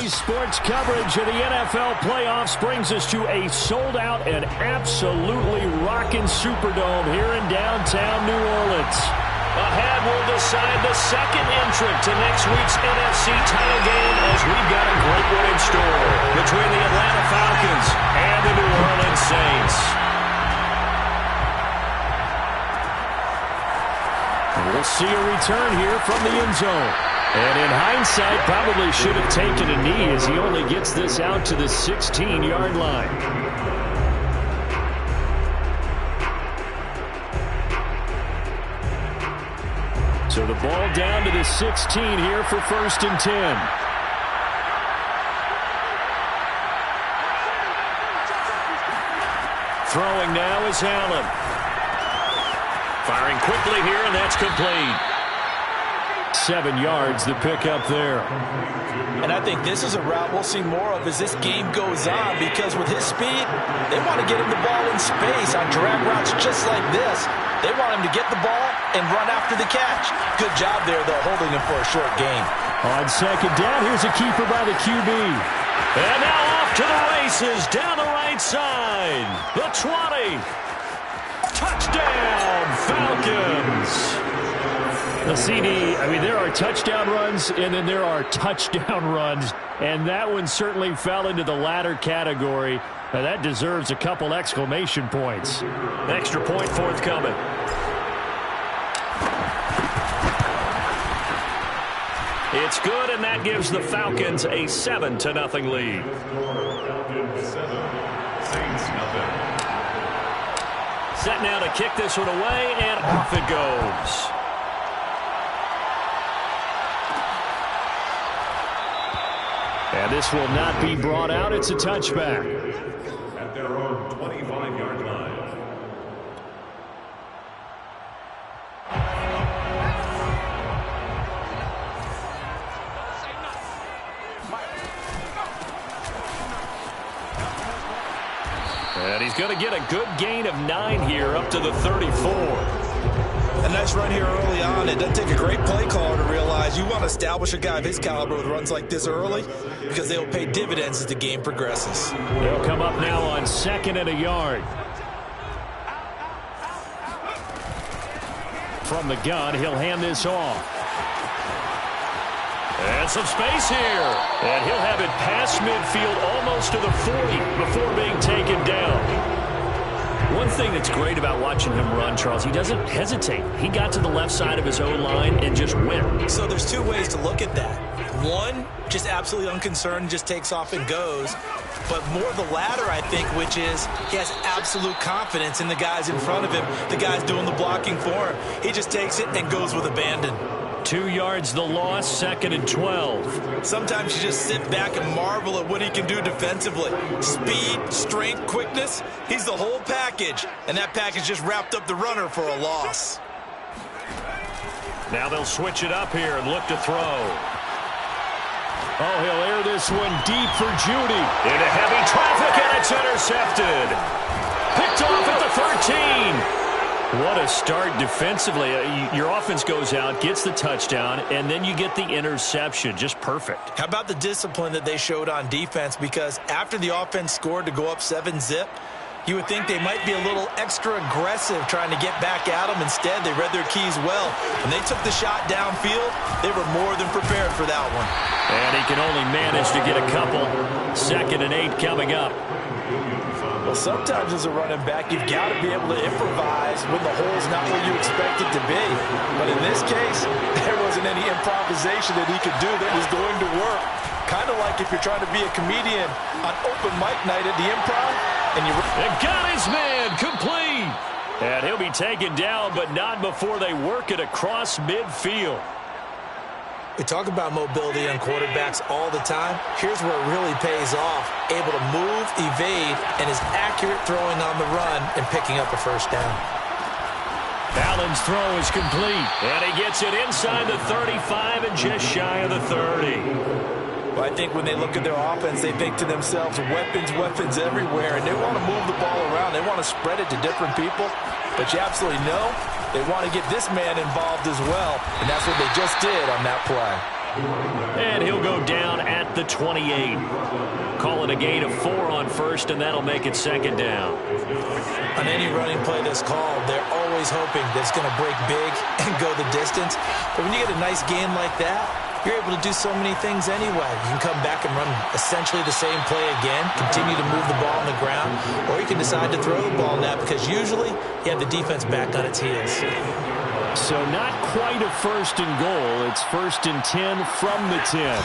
Today's sports coverage of the NFL playoffs brings us to a sold-out and absolutely rocking Superdome here in downtown New Orleans. Ahead will decide the second entrant to next week's NFC title game, as we've got a great one in store between the Atlanta Falcons and the New Orleans Saints. We'll see a return here from the end zone. And in hindsight, probably should have taken a knee as he only gets this out to the 16-yard line. So the ball down to the 16 here for 1st and 10. Throwing now is Allen. Firing quickly here, and that's complete. 7 yards, the pickup there. And I think this is a route we'll see more of as this game goes on, because with his speed, they want to get him the ball in space on drag routes just like this. They want him to get the ball and run after the catch. Good job there, though, holding him for a short gain. On 2nd down, here's a keeper by the QB. And now off to the races down the right side. The 20. Touchdown, Falcons. The CD, I mean, there are touchdown runs, and then there are touchdown runs, and that one certainly fell into the latter category. Now, that deserves a couple exclamation points. Extra point forthcoming. It's good, and that gives the Falcons a 7-0 lead. Set now to kick this one away, and off it goes. And this will not be brought out. It's a touchback. At their own 25-yard line. And he's going to get a good gain of 9 here, up to the 34. A nice run here early on. It doesn't take a great play caller to realize you want to establish a guy of his caliber with runs like this early, because they'll pay dividends as the game progresses. They'll come up now on 2nd and a yard. From the gun, he'll hand this off. And some space here. And he'll have it past midfield almost to the 40 before being taken down. One thing that's great about watching him run, Charles, he doesn't hesitate. He got to the left side of his own line and just went. So there's 2 ways to look at that. One, just absolutely unconcerned, just takes off and goes. But more the latter, I think, which is he has absolute confidence in the guys in front of him, the guys doing the blocking for him. He just takes it and goes with abandon. 2 yards the loss, 2nd and 12. Sometimes you just sit back and marvel at what he can do defensively. Speed, strength, quickness, he's the whole package. And that package just wrapped up the runner for a loss. Now they'll switch it up here and look to throw. Oh, he'll air this one deep for Judy. Into heavy traffic, and it's intercepted. Picked off at the 13. What a start defensively. Your offense goes out, gets the touchdown, and then you get the interception. Just perfect. How about the discipline that they showed on defense? Because after the offense scored to go up 7-zip, you would think they might be a little extra aggressive trying to get back at them. Instead, they read their keys well. When they took the shot downfield, they were more than prepared for that one. And he can only manage to get a couple. 2nd and 8 coming up. Well, sometimes as a running back, you've got to be able to improvise when the hole's not where you expect it to be. But in this case, there wasn't any improvisation that he could do that was going to work. Kind of like if you're trying to be a comedian on open mic night at the Improv, and you got his man complete. And he'll be taken down, but not before they work it across midfield. We talk about mobility on quarterbacks all the time. Here's where it really pays off. Able to move, evade, and is accurate throwing on the run and picking up a 1st down. Allen's throw is complete. And he gets it inside the 35 and just shy of the 30. Well, I think when they look at their offense, they think to themselves, weapons, weapons everywhere, and they want to move the ball around. They want to spread it to different people. But you absolutely know they want to get this man involved as well, and that's what they just did on that play. And he'll go down at at the 28. Calling a gain of 4 on first, and that'll make it second down. On any running play that's called, they're always hoping that it's going to break big and go the distance. But when you get a nice gain like that, you're able to do so many things anyway. You can come back and run essentially the same play again, continue to move the ball on the ground, or you can decide to throw the ball now because usually you have the defense back on its heels. So not quite a first and goal. It's first and 10 from the 10.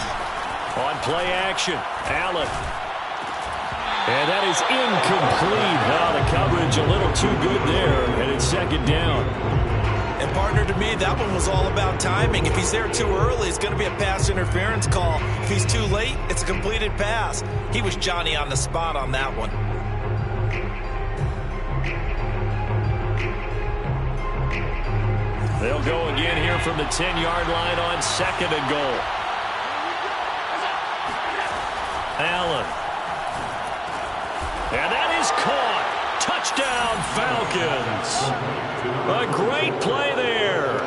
On play action, Allen. And that is incomplete. Oh, the coverage a little too good there, and it's second down. And partner, to me, that one was all about timing. If he's there too early, it's going to be a pass interference call. If he's too late, it's a completed pass. He was Johnny on the spot on that one. They'll go again here from the 10-yard line on second and goal. Allen. And that is caught. Touchdown, Falcons. A great play there.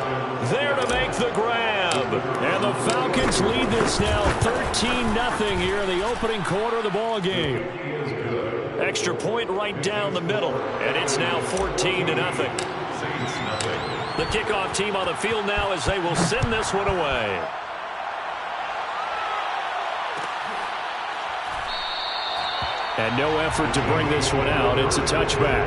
There to make the grab. And the Falcons lead this now 13-0 here in the opening quarter of the ball game. Extra point right down the middle. And it's now 14-0. The kickoff team on the field now as they will send this one away. And no effort to bring this one out. It's a touchback.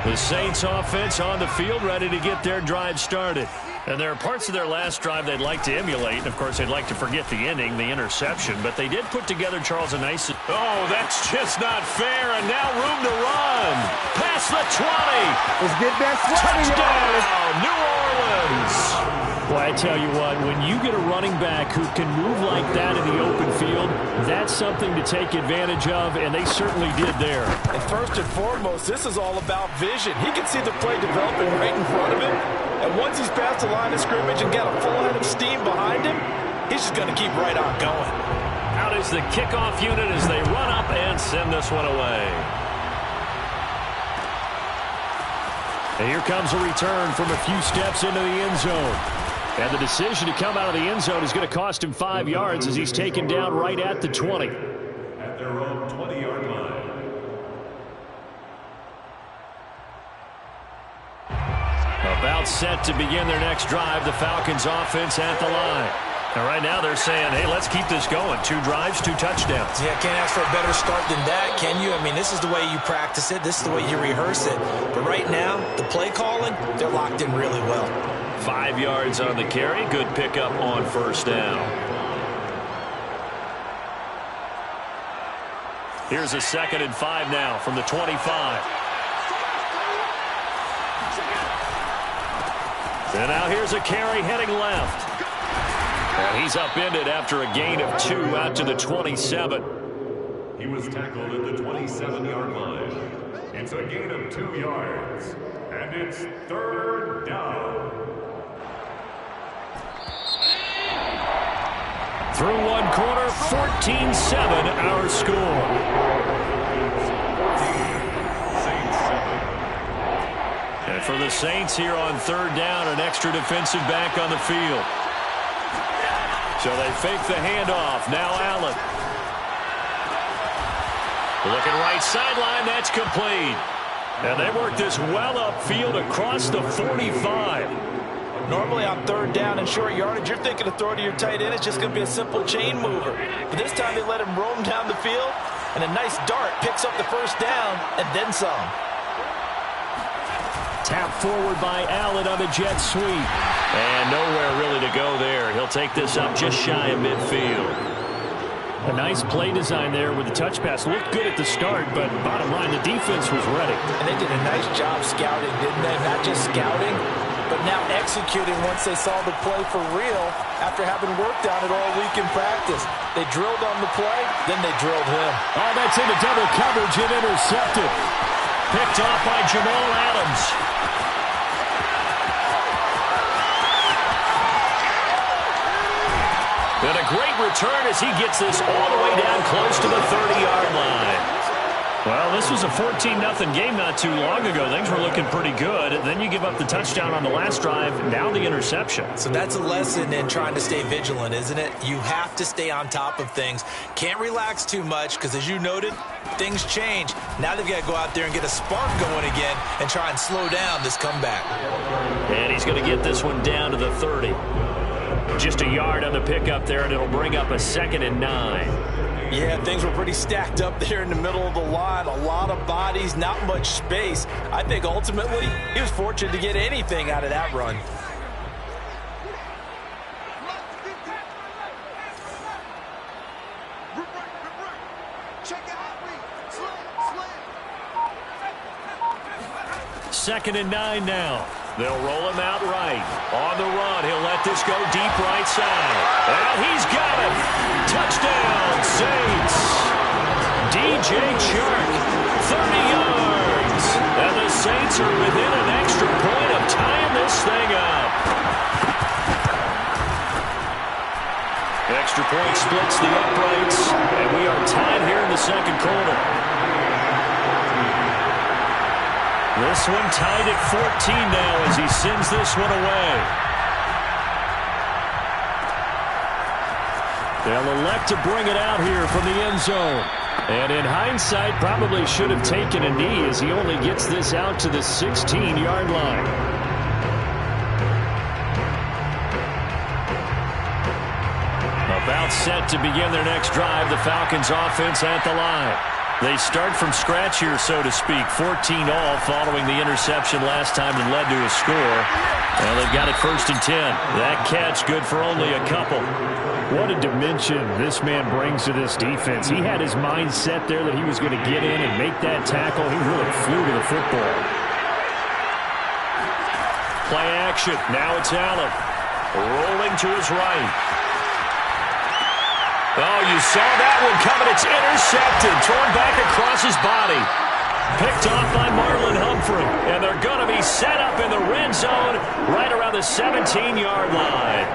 The Saints offense on the field ready to get their drive started. And there are parts of their last drive they'd like to emulate. And, of course, they'd like to forget the ending, the interception. But they did put together, Charles, a nice... Oh, that's just not fair. And now room to run. Past the 20. Let's get that 20. Touchdown, New Orleans. Well, I tell you what, when you get a running back who can move like that in the open field, that's something to take advantage of, and they certainly did there. And first and foremost, this is all about vision. He can see the play developing right in front of him, and once he's past the line of scrimmage and got a full head of steam behind him, he's just going to keep right on going. Out is the kickoff unit as they run up and send this one away. And here comes a return from a few steps into the end zone. And the decision to come out of the end zone is going to cost him 5 yards as he's taken down right at the 20. At their own 20-yard line. About set to begin their next drive, the Falcons offense at the line. And right now they're saying, hey, let's keep this going. 2 drives, 2 touchdowns. Yeah, can't ask for a better start than that, can you? I mean, this is the way you practice it. This is the way you rehearse it. But right now, the play calling, they're locked in really well. 5 yards on the carry. Good pickup on first down. Here's a 2nd and 5 now from the 25. And now here's a carry heading left. And he's upended after a gain of 2 out to the 27. He was tackled at the 27-yard line. It's a gain of 2 yards. And it's 3rd down. Through one quarter, 14-7 our score. And for the Saints here on 3rd down, an extra defensive back on the field. So they fake the handoff. Now Allen. Looking right sideline. That's complete. And they work this well upfield across the 45. Normally on 3rd down and short yardage, you're thinking of throw to your tight end. It's just going to be a simple chain mover. But this time they let him roam down the field, and a nice dart picks up the first down and then some. Tap forward by Allen on the jet sweep. And nowhere really to go there. He'll take this up just shy of midfield. A nice play design there with the touch pass. Looked good at the start, but bottom line, the defense was ready. And they did a nice job scouting, didn't they? Not just scouting, but now executing once they saw the play for real after having worked on it all week in practice. They drilled on the play, then they drilled him. Oh, that's into double coverage and intercepted. Picked off by Jamal Adams. And a great return as he gets this all the way down close to the 30-yard line. Well, this was a 14-0 game not too long ago. Things were looking pretty good. Then you give up the touchdown on the last drive, now the interception. So that's a lesson in trying to stay vigilant, isn't it? You have to stay on top of things. Can't relax too much because, as you noted, things change. Now they've got to go out there and get a spark going again and try and slow down this comeback. And he's going to get this one down to the 30. Just a yard on the pickup there, and it'll bring up a 2nd and 9. Yeah, things were pretty stacked up there in the middle of the line. A lot of bodies, not much space. I think ultimately he was fortunate to get anything out of that run. Second and 9 now. They'll roll him out right. On the run, he'll let this go deep right side. And he's got it. Touchdown, Saints. DJ Chark, 30 yards. And the Saints are within an extra point of tying this thing up. Extra point splits the uprights, and we are tied here in the second quarter. This one tied at 14 now as he sends this one away. They'll elect to bring it out here from the end zone. And in hindsight, probably should have taken a knee as he only gets this out to the 16-yard line. About set to begin their next drive, the Falcons offense at the line. They start from scratch here, so to speak. 14 all following the interception last time that led to a score. Well, they've got it 1st and 10. That catch good for only a couple. What a dimension this man brings to this defense. He had his mind set there that he was going to get in and make that tackle. He really flew to the football. Play action. Now it's Allen. Rolling to his right. Oh, you saw that one coming. It's intercepted. Torn back across his body. Picked off by Marlon Humphrey. And they're going to be set up in the red zone right around the 17-yard line.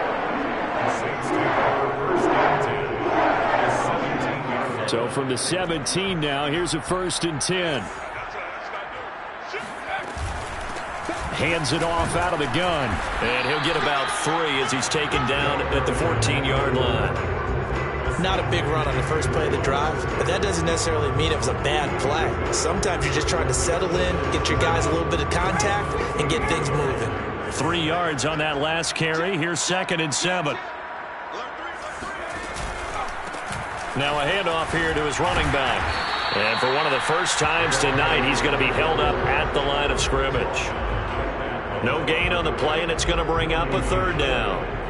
So from the 17 now, here's a 1st and 10. Hands it off out of the gun. And he'll get about 3 as he's taken down at the 14-yard line. Not a big run on the first play of the drive, but that doesn't necessarily mean it was a bad play. Sometimes you're just trying to settle in, get your guys a little bit of contact, and get things moving. 3 yards on that last carry. Here's 2nd and 7. Now a handoff here to his running back. And for one of the first times tonight, he's going to be held up at the line of scrimmage. No gain on the play, and it's going to bring up a 3rd down.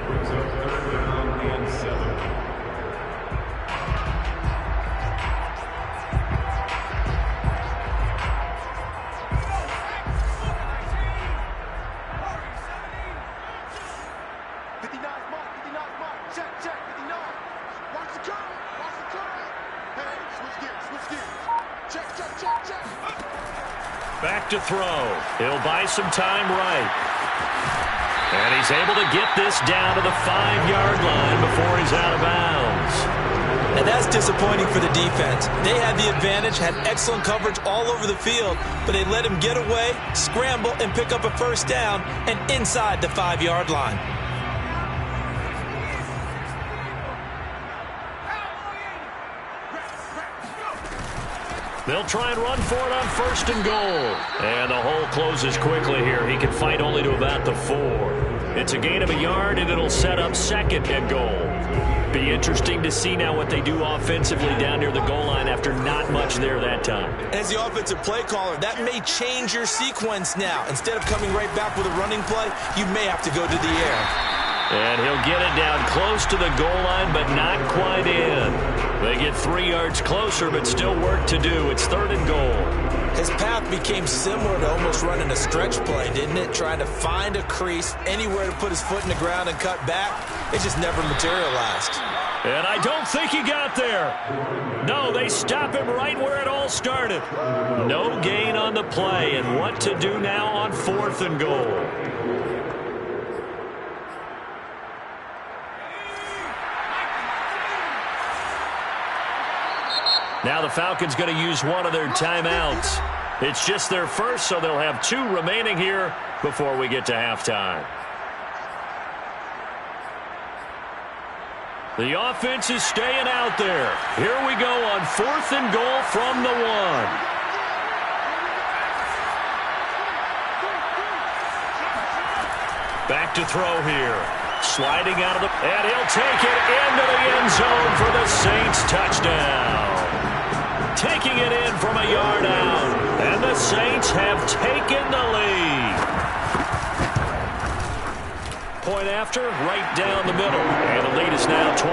Back to throw. He'll buy some time right. And he's able to get this down to the 5-yard line before he's out of bounds. And that's disappointing for the defense. They had the advantage, had excellent coverage all over the field, but they let him get away, scramble, and pick up a 1st down, and inside the 5-yard line. They'll try and run for it on 1st and goal. And the hole closes quickly here. He can fight only to about the 4. It's a gain of a yard, and it'll set up 2nd and goal. Be interesting to see now what they do offensively down near the goal line after not much there that time. As the offensive play caller, that may change your sequence now. Instead of coming right back with a running play, you may have to go to the air. And he'll get it down close to the goal line, but not quite in. They get 3 yards closer, but still work to do. It's 3rd and goal. His path became similar to almost running a stretch play, didn't it? Trying to find a crease, anywhere to put his foot in the ground and cut back. It just never materialized. And I don't think he got there. No, they stop him right where it all started. No gain on the play, and what to do now on 4th and goal. Now the Falcons going to use one of their timeouts. It's just their first, so they'll have 2 remaining here before we get to halftime. The offense is staying out there. Here we go on 4th and goal from the 1. Back to throw here. Sliding out of the... And he'll take it into the end zone for the Saints touchdown. Taking it in from a yard out. And the Saints have taken the lead. Point after, right down the middle. And the lead is now 21-14.